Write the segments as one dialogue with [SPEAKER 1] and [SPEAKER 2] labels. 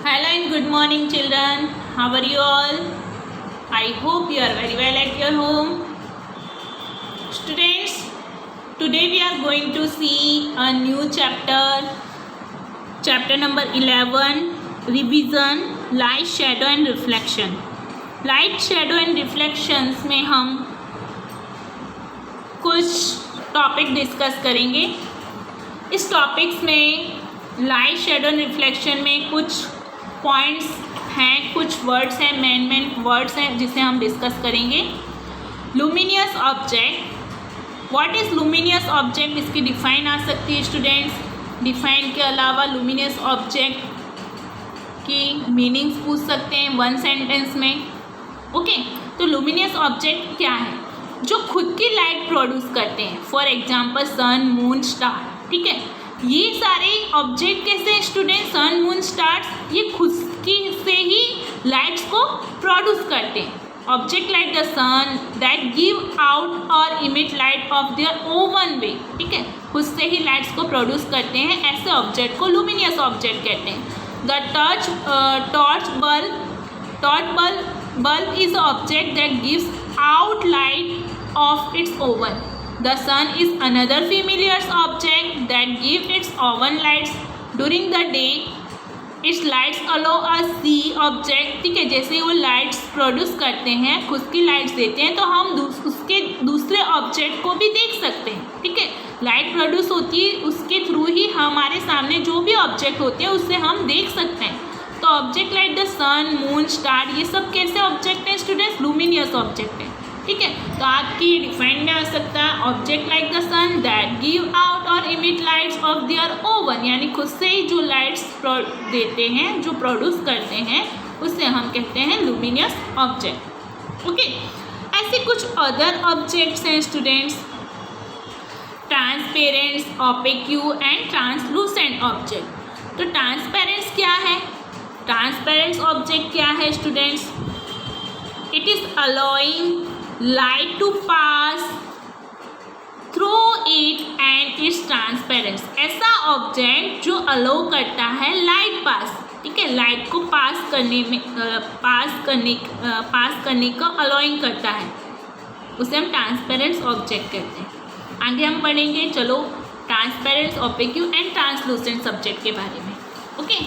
[SPEAKER 1] Hello and good morning, children. How are you all? I hope you are very well at your home. Students, today we are going to see a new chapter number 11, revision, light, shadow and reflection. Light, shadow and reflections में हम कुछ topic discuss करेंगे. इस topics में light, shadow and reflection में कुछ points हैं, कुछ वर्ड्स हैं, मेन वर्ड्स हैं जिसे हम डिस्कस करेंगे. Luminous object, what is luminous object, इसकी डिफाइन आ सकती है स्टूडेंट्स. डिफाइन के अलावा लुमिनियस ऑब्जेक्ट की मीनिंग्स पूछ सकते हैं वन सेंटेंस में. ओके, तो लुमिनियस ऑब्जेक्ट क्या है? जो खुद की लाइट प्रोड्यूस करते हैं. For example sun, moon, star. ठीक है, ये सारे ऑब्जेक्ट कैसे हैं स्टूडेंट? सन, मून, स्टार्स, ये खुद की से ही लाइट्स को प्रोड्यूस करते हैं. Object like the sun that give out or emit light of their own way. ठीक है, खुद से ही लाइट्स को प्रोड्यूस करते हैं. ऐसे ऑब्जेक्ट को लुमिनियस ऑब्जेक्ट कहते हैं. The torch bulb is object that gives out light of its oven. The sun is another familiar object that gives its own lights during the day. Its lights allow us see object. ठीक है, जैसे वो lights produce करते हैं, खुद की lights देते हैं, तो हम उसके दूसरे ऑब्जेक्ट को भी देख सकते हैं. ठीक है, लाइट प्रोड्यूस होती है, उसके थ्रू ही हमारे सामने जो भी ऑब्जेक्ट होते हैं उससे हम देख सकते हैं. तो object like the sun, moon, star, ये सब कैसे ऑब्जेक्ट हैं स्टूडेंट्स? लुमिनियस ऑब्जेक्ट है. ठीक है, तो आपकी डिफाइन में आ सकता है object like the sun that give out or emit lights of their own, यानी खुद से ही जो लाइट्स देते हैं, जो प्रोड्यूस करते हैं, उससे हम कहते हैं लुमिनियस ऑब्जेक्ट. ओके, ऐसे कुछ अदर ऑब्जेक्ट्स हैं students. Transparents, opaque and translucent object. तो ट्रांसपेरेंट्स क्या है? ट्रांसपेरेंट्स ऑब्जेक्ट क्या है students? It is allowing light to pass through it and its transparency. ऐसा ऑब्जेक्ट जो अलो करता है लाइट पास. ठीक है, लाइट को पास करने का अलोइंग करता है, उसे हम ट्रांसपेरेंट ऑब्जेक्ट कहते हैं. आगे हम पढ़ेंगे, चलो, ट्रांसपेरेंट, ओपेक्यू एंड ट्रांसलूसेंट सब्जेक्ट के बारे में. ओके,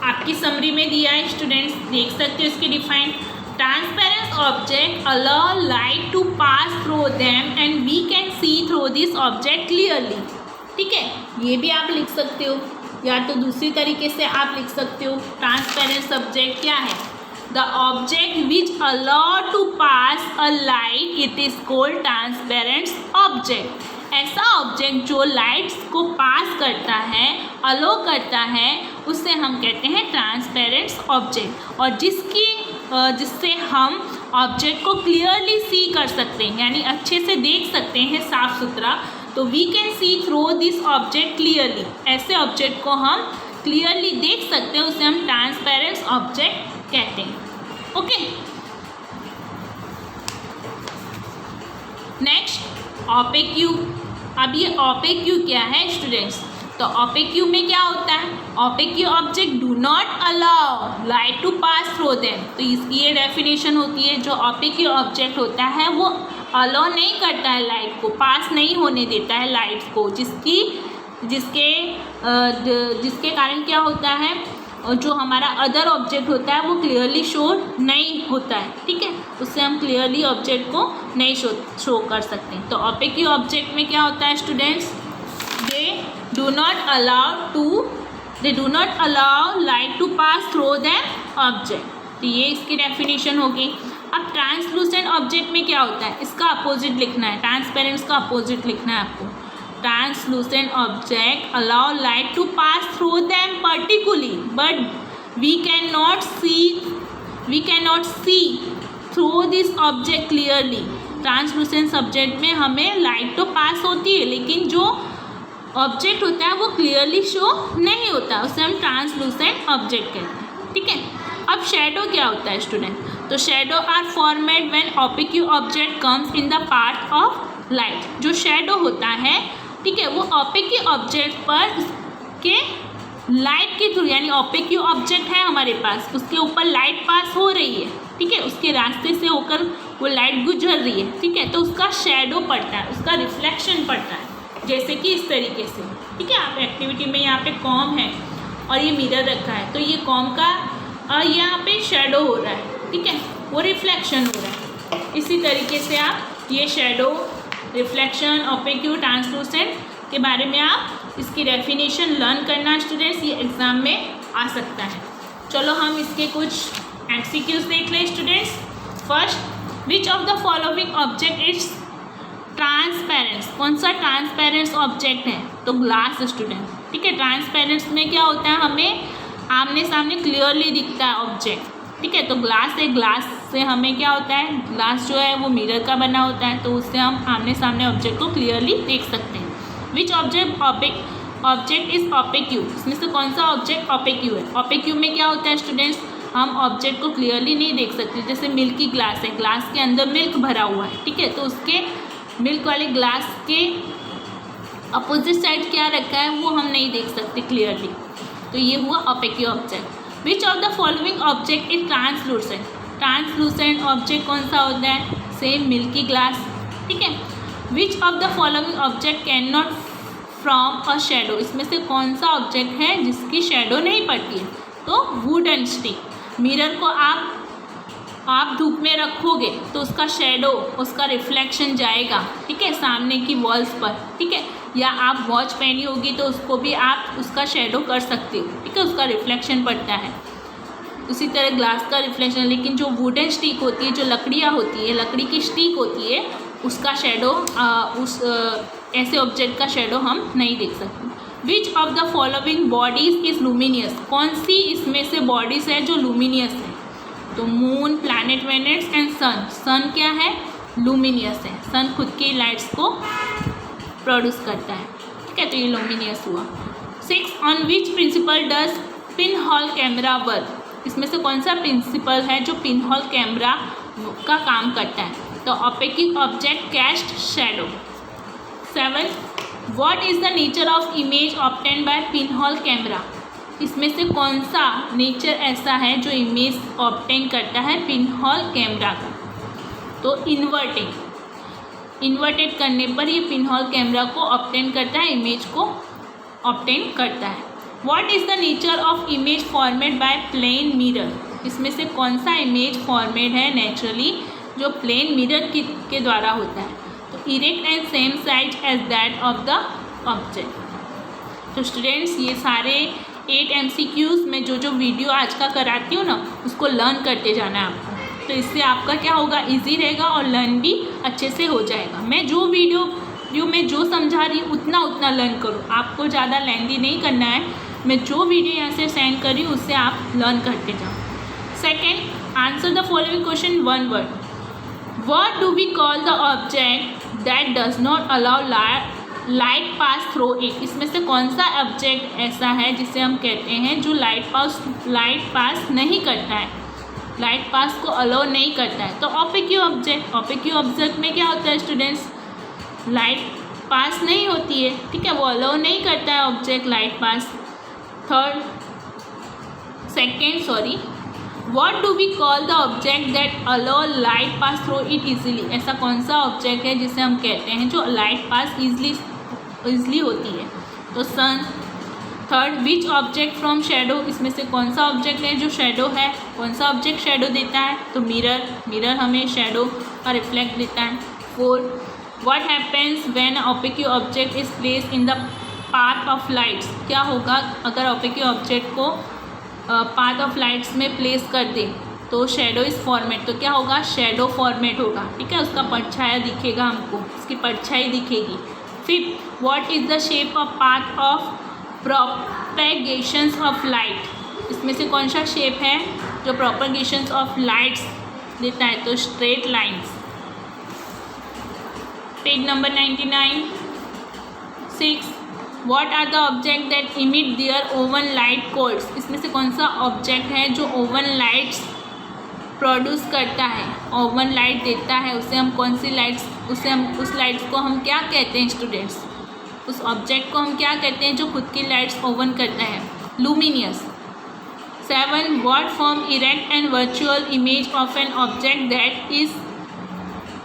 [SPEAKER 1] आपकी समरी में दिया है स्टूडेंट्स, देख सकते हो इसकी define. Transparent object allow light to pass through them and we can see through this object clearly. ठीक है, ये भी आप लिख सकते हो, या तो दूसरी तरीके से आप लिख सकते हो. ट्रांसपेरेंट सब्जेक्ट क्या है? The object which allow to pass a light, it is called transparent object. ऐसा ऑब्जेक्ट जो लाइट्स को पास करता है, अलो करता है, उससे हम कहते हैं ट्रांसपेरेंट ऑब्जेक्ट. और जिससे हम ऑब्जेक्ट को क्लियरली सी कर सकते हैं, यानी अच्छे से देख सकते हैं, साफ सुथरा. तो we can see through this object clearly. ऐसे ऑब्जेक्ट को हम क्लियरली देख सकते हैं, उसे हम ट्रांसपेरेंट ऑब्जेक्ट कहते हैं. Okay, next opaque. अब ये ओपेक्यू क्या है स्टूडेंट्स? तो ओपेक्यू में क्या होता है? Opaque object do not allow light to pass through them. तो इसकी ये डेफिनेशन होती है, जो ओपेक्यू ऑब्जेक्ट होता है वो अलाउ नहीं करता है, लाइट को पास नहीं होने देता है लाइट को, जिसके कारण क्या होता है, जो हमारा अदर ऑब्जेक्ट होता है वो क्लियरली शो नहीं होता है. ठीक है, उससे हम क्लियरली ऑब्जेक्ट को नहीं शो कर सकते. तो ओपेक्यू ऑब्जेक्ट में क्या होता है students? They do not allow light to pass through them object. तो ये इसकी डेफिनेशन होगी. अब ट्रांसलूसेंट ऑब्जेक्ट में क्या होता है? इसका अपोजिट लिखना है, ट्रांसपेरेंट का अपोजिट लिखना है आपको. Translucent object allow light to pass through them particularly, but we cannot see through this object clearly. Translucent subject में हमें लाइट तो पास होती है, लेकिन जो ऑब्जेक्ट होता है वो क्लियरली शो नहीं होता, उसे हम ट्रांसलूसेंट ऑब्जेक्ट कहते हैं. ठीक है, अब शेडो क्या होता है स्टूडेंट? तो shadow are formed when opaque object comes in the path of light. जो शेडो होता है, ठीक है, वो ओपेक्यू ऑब्जेक्ट पर के लाइट के थ्रू, यानी ओपेक ऑब्जेक्ट है हमारे पास, उसके ऊपर लाइट पास हो रही है, ठीक है, उसके रास्ते से होकर वो लाइट गुजर रही है, ठीक है, तो उसका शेडो पड़ता है, उसका रिफ्लेक्शन पड़ता है, जैसे कि इस तरीके से, ठीक है। आप एक्टिविटी में यहाँ पे कॉम है और ये मिरर रखा है, तो ये कॉम का यहाँ पे शेडो हो रहा है, ठीक है, वो रिफ्लेक्शन हो रहा है। इसी तरीके से आप ये शेडो, रिफ्लेक्शन, ओपेक्यू, ट्रांसलूसेंट के बारे में आप इसकी डेफिनेशन लर्न करना स्टूडेंट्स, ये एग्ज़ाम में आ सकता है। चलो हम इसके कुछ MCQs देख लें students. First, which of the following object is transparent? कौन सा ट्रांसपेरेंट ऑब्जेक्ट है? तो ग्लास स्टूडेंट, ठीक है। ट्रांसपेरेंट में क्या होता है, हमें आमने सामने क्लियरली दिखता है ऑब्जेक्ट, ठीक है। तो ग्लास है, ग्लास से हमें क्या होता है, ग्लास जो है वो मिरर का बना होता है, तो उससे हम आमने सामने ऑब्जेक्ट को क्लियरली देख सकते हैं। Which object is opaque? इसमें से कौन सा ऑब्जेक्ट ओपेक्यू है? ओपेक्यू में क्या होता है स्टूडेंट्स, हम ऑब्जेक्ट को क्लियरली नहीं देख सकते। जैसे मिल्की ग्लास है, ग्लास के अंदर मिल्क भरा हुआ है, ठीक है, तो उसके मिल्क वाले ग्लास के अपोजिट साइड क्या रखा है वो हम नहीं देख सकते क्लियरली, तो ये हुआ opaque object. Which of the following object is translucent? Translucent object कौन सा होता है? सेम मिल्की ग्लास, ठीक है। Which of the following object can not from a shadow? इसमें से कौन सा ऑब्जेक्ट है जिसकी शेडो नहीं पड़ती है? तो वुडन स्टिक। मिरर को आप धूप में रखोगे तो उसका शेडो, उसका रिफ्लेक्शन जाएगा, ठीक है, सामने की वॉल्स पर, ठीक है, या आप वॉच पहनी होगी तो उसको भी आप उसका शेडो कर सकते हो, ठीक है, उसका रिफ्लेक्शन पड़ता है। उसी तरह ग्लास का रिफ्लेक्शन, लेकिन जो वुडन स्टिक होती है, जो लकड़ियाँ होती है, लकड़ी की स्टिक होती है, उसका शेडो ऐसे ऑब्जेक्ट का शेडो हम नहीं देख सकते। Which of the following bodies is luminous? कौन सी इसमें से बॉडीज है जो लूमिनियस है? तो मून, प्लैनेट, प्लैनेट्स एंड सन। सन क्या है? लूमिनियस है, सन खुद की लाइट्स को प्रोड्यूस करता है, ठीक है, तो ये लूमिनियस हुआ। 6, on which principle does pin hole camera work? इसमें से कौन सा प्रिंसिपल है जो पिन होल कैमरा का काम करता है? तो opaque object cast shadow. 7, what is the nature of image obtained by pin hole camera? इसमें से कौन सा नेचर ऐसा है जो इमेज ऑब्टेन करता है पिन होल कैमरा का? तो इन्वर्टेड करने पर ये पिन होल कैमरा को ऑब्टेन करता है, इमेज को ऑब्टेन करता है। What is the nature of image format by plane mirror? इसमें से कौन सा इमेज फॉर्मेट है नेचुरली जो प्लेन मिरर के द्वारा होता है? तो erect and same size as that of the object. तो स्टूडेंट्स, ये सारे 8 MCQs में जो वीडियो आज का कराती हूँ ना, उसको लर्न करते जाना है आपको, तो इससे आपका क्या होगा, इजी रहेगा और लर्न भी अच्छे से हो जाएगा। मैं जो वीडियो में जो समझा रही हूँ उतना लर्न करो, आपको ज़्यादा लेंदी नहीं करना है। मैं जो वीडियो यहाँ से सेंड कर रही हूँ उससे आप लर्न करते जाओ। Second, answer the following question 1 word. What do we call the object that does not allow light pass through it? इसमें से कौन सा ऑब्जेक्ट ऐसा है जिसे हम कहते हैं जो लाइट पास नहीं करता है, लाइट पास को अलाउ नहीं करता है? तो ओपेक्यू ऑब्जेक्ट। ओपेक्यू ऑब्जेक्ट में क्या होता है स्टूडेंट्स, लाइट पास नहीं होती है, ठीक है, वो अलाउ नहीं करता है object light pass. What do we call the object that allow light pass through it easily? ऐसा कौन सा ऑब्जेक्ट है जिसे हम कहते हैं जो लाइट पास ईजली होती है? तो sun. Third, which object from shadow? इसमें से कौन सा ऑब्जेक्ट है जो शेडो है? कौन सा ऑब्जेक्ट शेडो देता है? तो मिरर हमें शेडो का रिफ्लेक्ट देता है। 4, what happens when opaque object is placed in the path of lights? क्या होगा अगर ओपेक ऑब्जेक्ट को पाथ ऑफ लाइट्स में प्लेस कर दे? तो शेडो इज फॉर्मेट, तो क्या होगा, शेडो फॉर्मेट होगा, ठीक है, उसका परछाया दिखेगा हमको, उसकी परछाई दिखेगी। 5, what is the shape of path of propagations of light? इसमें से कौन सा शेप है जो प्रोपेगेशंस ऑफ लाइट्स देता है? तो straight lines. Page number 99। 6, what are the object that emit their own light colds? इसमें से कौन सा ऑब्जेक्ट है जो ओवन लाइट्स प्रोड्यूस करता है, ओवन लाइट देता है? उसे हम कौन सी लाइट्स, उस लाइट्स को हम क्या कहते हैं स्टूडेंट्स? उस ऑब्जेक्ट को हम क्या कहते हैं जो खुद की लाइट्स ओवन करता है? luminous. 7. What form erect and virtual image of an object that is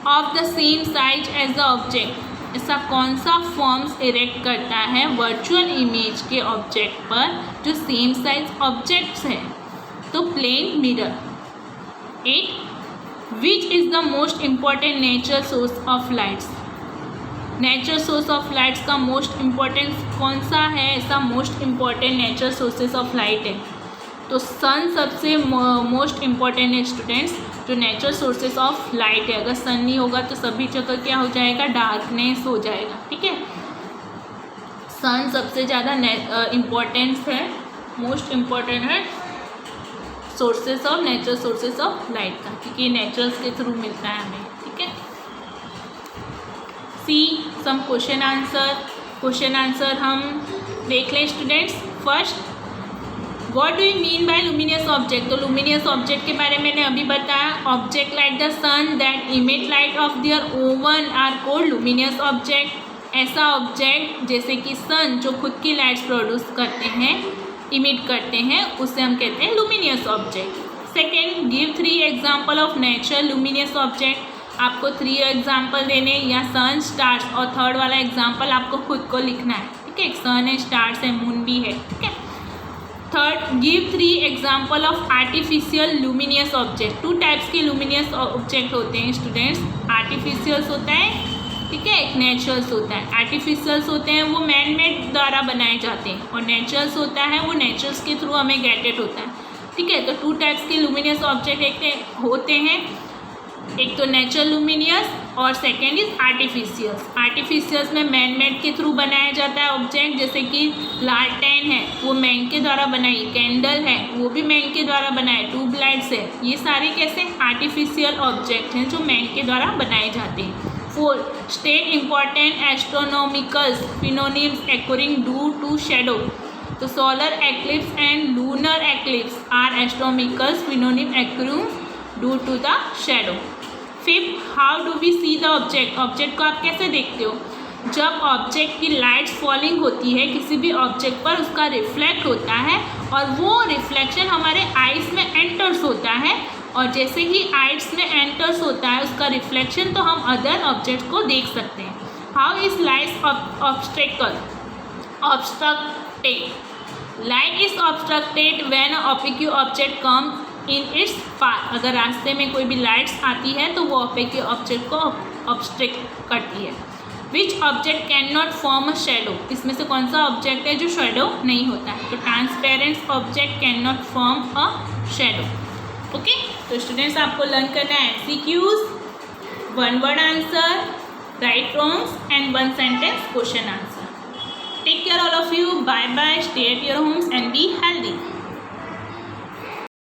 [SPEAKER 1] of the same size as the object. ऐसा कौन सा फॉर्म्स इरेक्ट करता है वर्चुअल इमेज के ऑब्जेक्ट पर जो सेम साइज ऑब्जेक्ट्स है? तो plane mirror. 8. Which is the most important natural source of lights? Natural source of lights का मोस्ट इम्पॉर्टेंट कौन सा है? ऐसा most important natural sources of light है तो सन सबसे मोस्ट इम्पॉर्टेंट है स्टूडेंट्स, जो नेचुरल सोर्सेज ऑफ लाइट है. अगर सन नहीं होगा तो सभी जगह क्या हो जाएगा? डार्कनेस हो जाएगा. ठीक है, सन सबसे ज़्यादा इम्पोर्टेंस है, मोस्ट इम्पॉर्टेंट है sources of natural sources of light का, क्योंकि ये नेचुरल्स के थ्रू मिलता है हमें. ठीक है. सी सम क्वेश्चन आंसर हम देख लें students. First, What do you mean by luminous object? तो luminous object के बारे में मैंने अभी बताया. Object like the sun that emit light of their own are called luminous object. ऐसा ऑब्जेक्ट जैसे कि सन जो खुद की लाइट्स प्रोड्यूस करते हैं, इमिट करते हैं, उसे हम कहते हैं luminous object. Second, give 3 example of natural luminous object. आपको 3 एग्जाम्पल देने या सन, स्टार्स, और थर्ड वाला एग्जाम्पल आपको खुद को लिखना है. ठीक है, सन है, स्टार्स है, मून भी है. ठीक है. Third, give 3 example of artificial luminous object. 2 types के लुमिनियस ऑब्जेक्ट होते हैं स्टूडेंट्स. आर्टिफिशियल्स होता है, ठीक है, एक नेचुरल्स होता है. आर्टिफिशियल्स होते हैं वो मैन मेड द्वारा बनाए जाते हैं, और नेचुरल्स होता है वो नेचुरल्स के थ्रू हमें गेटेड होता है. ठीक है, तो 2 टाइप्स के लुमिनियस ऑब्जेक्ट होते हैं, एक तो नेचुरल लुमिनियस और सेकेंड इज आर्टिफिशियल्स. आर्टिफिशियल्स में मैन मेड के थ्रू बनाया जाता है ऑब्जेक्ट, जैसे कि लालटेन है वो मैन के द्वारा बनाई, कैंडल है वो भी मैन के द्वारा बनाए, ट्यूब लाइट्स है, ये सारे कैसे आर्टिफिशियल ऑब्जेक्ट हैं जो मैन के द्वारा बनाए जाते हैं. 4. State important astronomical phenomenons according due to shadow. तो solar eclipse and lunar eclipse are astronomical phenomenon according due to the shadow. 5. How do we see the object. Object को आप कैसे देखते हो? जब ऑब्जेक्ट की लाइट्स फॉलिंग होती है किसी भी ऑब्जेक्ट पर, उसका रिफ्लेक्ट होता है और वो रिफ्लेक्शन हमारे आइज़ में एंटर्स होता है, और जैसे ही आइज़ में एंटर्स होता है उसका रिफ्लेक्शन, तो हम अदर ऑब्जेक्ट को देख सकते हैं. How is light obstructed. Light is obstructed when oblique object comes in its path. अगर रास्ते में कोई भी लाइट्स आती है तो वो ऑब्लिक ऑब्जेक्ट को ऑब्स्ट्रक्ट करती है. Which object can not form a shadow. इसमें से कौन सा ऑब्जेक्ट है जो शेडो नहीं होता है? तो transparent object can not form a shadow. Okay, तो स्टूडेंट्स आपको लर्न करना है MCQs, 1 word answer, right wrongs and 1 sentence question answer. Take care all of you. Bye bye. Stay at your homes and be healthy.